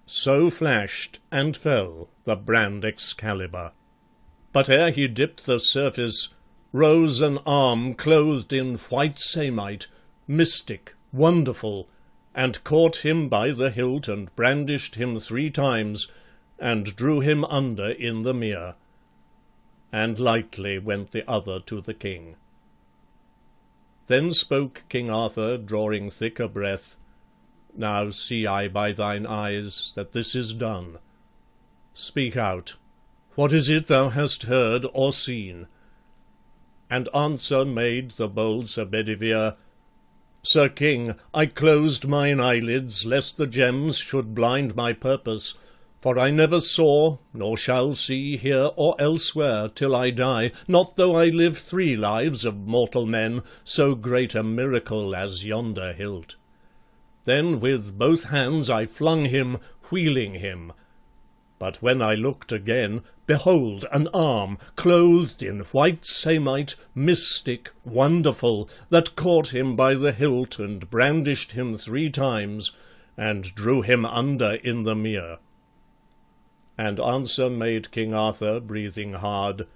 So flashed and fell the brand Excalibur. But ere he dipped the surface, rose an arm clothed in white samite, mystic, wonderful, and caught him by the hilt, and brandished him 3 times, and drew him under in the mere. And lightly went the other to the king. Then spoke King Arthur, drawing thick a breath, Now see I by thine eyes that this is done. Speak out, what is it thou hast heard or seen? And answer made the bold Sir Bedivere, Sir King, I closed mine eyelids, lest the gems should blind my purpose, for I never saw, nor shall see here or elsewhere, till I die, not though I live 3 lives of mortal men, so great a miracle as yonder hilt. Then with both hands I flung him, wheeling him. But when I looked again, behold an arm, clothed in white samite, mystic, wonderful, that caught him by the hilt, and brandished him 3 times, and drew him under in the mere. And answer made King Arthur, breathing hard,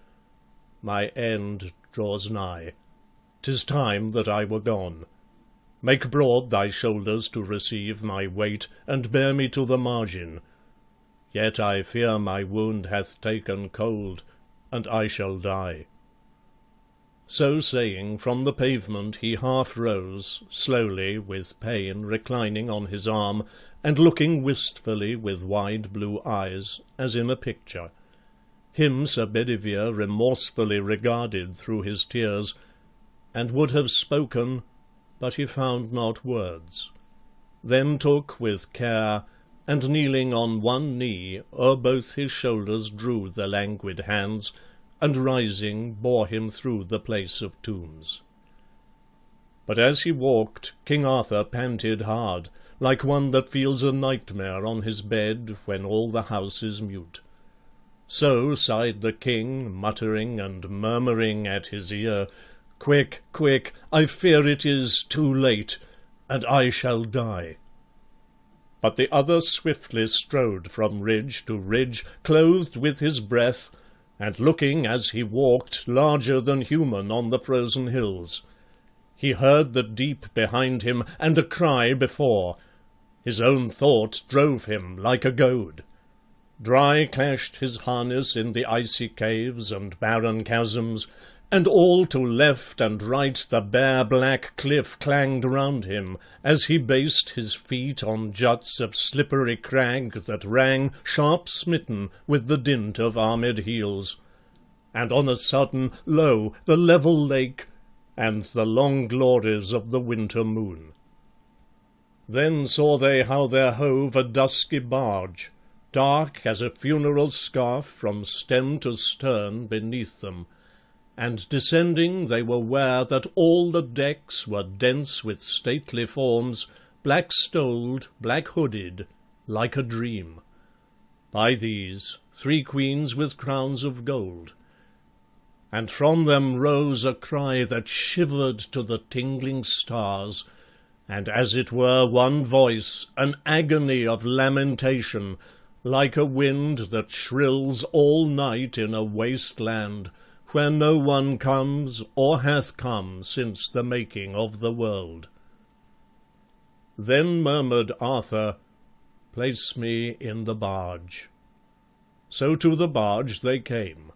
My end draws nigh. 'Tis time that I were gone. Make broad thy shoulders to receive my weight, and bear me to the margin. Yet I fear my wound hath taken cold, and I shall die. So saying, from the pavement he half rose, slowly, with pain, reclining on his arm, and looking wistfully with wide blue eyes, as in a picture. Him Sir Bedivere remorsefully regarded through his tears, and would have spoken, but he found not words. Then took with care, and kneeling on one knee, o'er both his shoulders drew the languid hands, and rising bore him through the place of tombs. But as he walked, King Arthur panted hard, like one that feels a nightmare on his bed when all the house is mute. So sighed the king, muttering and murmuring at his ear, Quick, quick, I fear it is too late, and I shall die. But the other swiftly strode from ridge to ridge, clothed with his breath, and looking as he walked larger than human on the frozen hills. He heard the deep behind him, and a cry before. His own thought drove him like a goad. Dry clashed his harness in the icy caves and barren chasms, and all to left and right the bare black cliff clanged round him, as he based his feet on juts of slippery crag that rang, sharp-smitten, with the dint of armed heels. And on a sudden, lo, the level lake, and the long glories of the winter moon. Then saw they how there hove a dusky barge, dark as a funeral scarf from stem to stern beneath them, and descending they were ware that all the decks were dense with stately forms, black-stoled, black-hooded, like a dream. By these 3 queens with crowns of gold. And from them rose a cry that shivered to the tingling stars, and as it were one voice, an agony of lamentation, like a wind that shrills all night in a waste land, where no one comes or hath come since the making of the world. Then murmured Arthur, "Place me in the barge." So to the barge they came.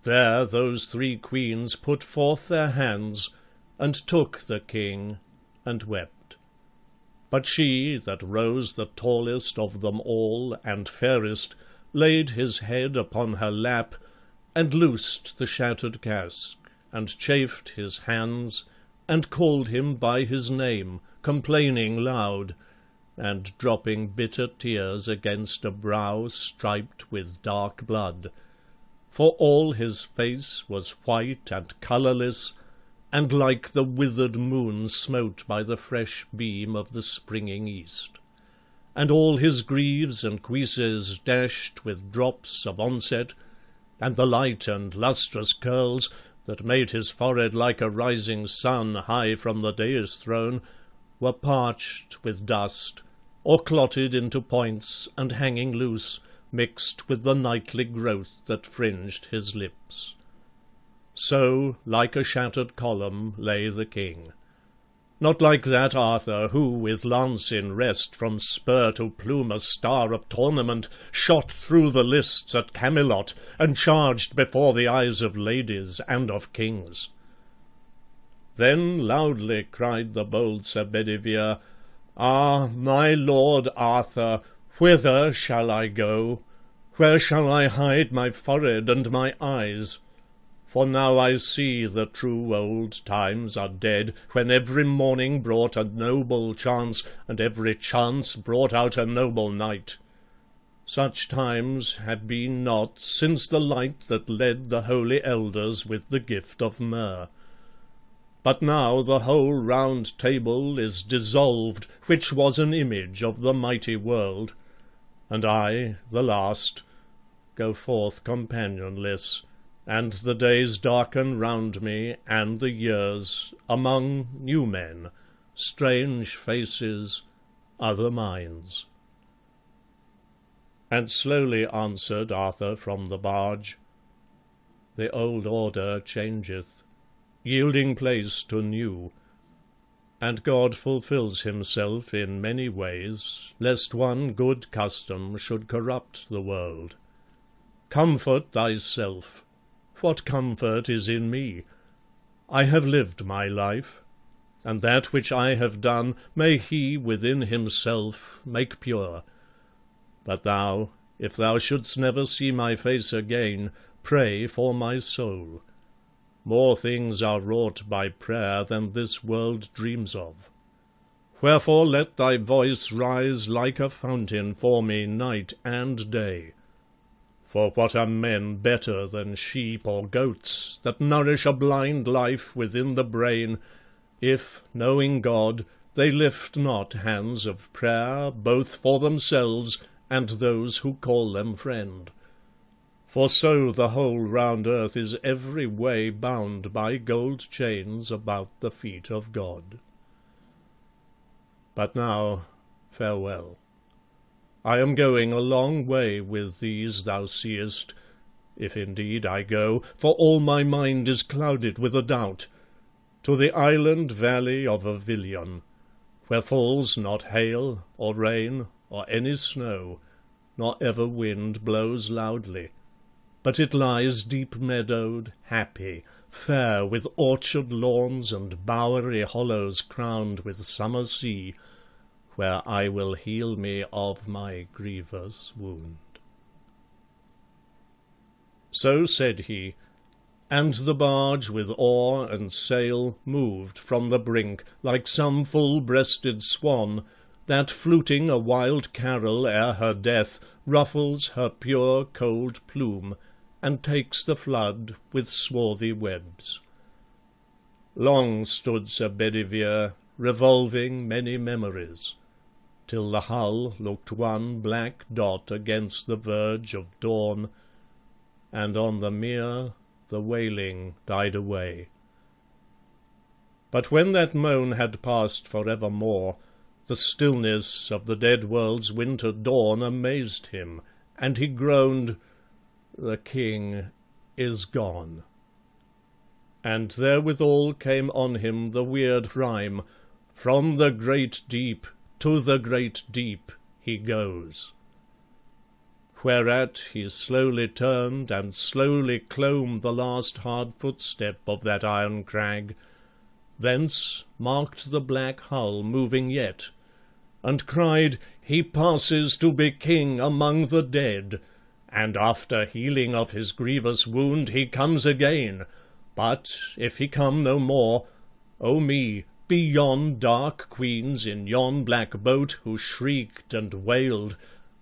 There those 3 queens put forth their hands, and took the king, and wept. But she, that rose the tallest of them all, and fairest, laid his head upon her lap, and loosed the shattered casque, and chafed his hands, and called him by his name, complaining loud, and dropping bitter tears against a brow striped with dark blood. For all his face was white and colourless, and like the withered moon smote by the fresh beam of the springing east. And all his greaves and cuisses dashed with drops of onset, and the light and lustrous curls, that made his forehead like a rising sun high from the dais throne, were parched with dust, or clotted into points, and hanging loose, mixed with the nightly growth that fringed his lips. So, like a shattered column, lay the king. Not like that Arthur, who, with lance in rest, from spur to plume a star of tournament, shot through the lists at Camelot, and charged before the eyes of ladies and of kings. Then loudly cried the bold Sir Bedivere, "Ah, my lord Arthur, whither shall I go? Where shall I hide my forehead and my eyes? For now I see the true old times are dead, when every morning brought a noble chance, and every chance brought out a noble knight. Such times have been not since the light that led the holy elders with the gift of myrrh. But now the whole round table is dissolved, which was an image of the mighty world, and I, the last, go forth companionless, and the days darken round me, and the years, among new men, strange faces, other minds." And slowly answered Arthur from the barge, "The old order changeth, yielding place to new, and God fulfils himself in many ways, lest one good custom should corrupt the world. Comfort thyself. What comfort is in me? I have lived my life, and that which I have done may he within himself make pure. But thou, if thou shouldst never see my face again, pray for my soul. More things are wrought by prayer than this world dreams of. Wherefore let thy voice rise like a fountain for me night and day. For what are men better than sheep or goats, that nourish a blind life within the brain, if, knowing God, they lift not hands of prayer, both for themselves and those who call them friend? For so the whole round earth is every way bound by gold chains about the feet of God. But now, farewell. I am going a long way with these thou seest, if indeed I go, for all my mind is clouded with a doubt, to the island valley of Avilion, where falls not hail, or rain, or any snow, nor ever wind blows loudly, but it lies deep-meadowed, happy, fair, with orchard lawns and bowery hollows crowned with summer sea, where I will heal me of my grievous wound." So said he, and the barge with oar and sail moved from the brink, like some full-breasted swan, that, fluting a wild carol ere her death, ruffles her pure cold plume, and takes the flood with swarthy webs. Long stood Sir Bedivere, revolving many memories, till the hull looked one black dot against the verge of dawn, and on the mere the wailing died away. But when that moan had passed for evermore, the stillness of the dead world's winter dawn amazed him, and he groaned, "The king is gone." And therewithal came on him the weird rhyme, "From the great deep to the great deep he goes." Whereat he slowly turned, and slowly clomb the last hard footstep of that iron crag, thence marked the black hull moving yet, and cried, "He passes to be king among the dead, and after healing of his grievous wound he comes again. But if he come no more, O me, be yon dark queens in yon black boat who shrieked and wailed,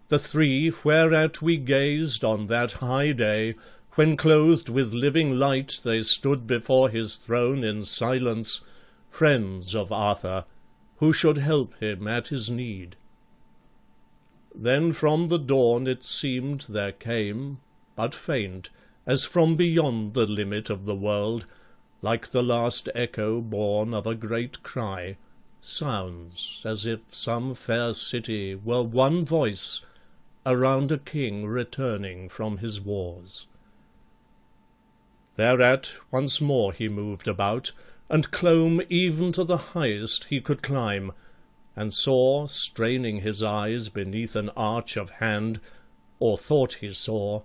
the three whereat we gazed on that high day, when clothed with living light they stood before his throne in silence, friends of Arthur, who should help him at his need." Then from the dawn it seemed there came, but faint, as from beyond the limit of the world, like the last echo born of a great cry, sounds as if some fair city were one voice around a king returning from his wars. Thereat once more he moved about, and clomb even to the highest he could climb, and saw, straining his eyes beneath an arch of hand, or thought he saw,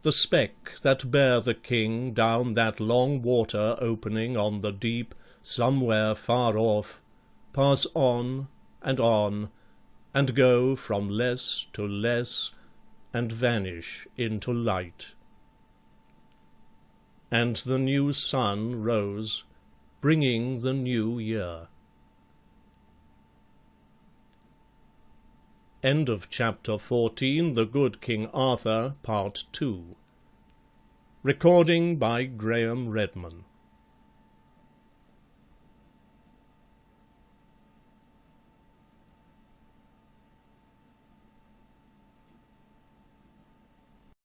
the speck that bare the king down that long water opening on the deep, somewhere far off, pass on, and go from less to less, and vanish into light. And the new sun rose, bringing the new year. End of chapter 14. The Good King Arthur, Part 2. Recording by Graham Redman.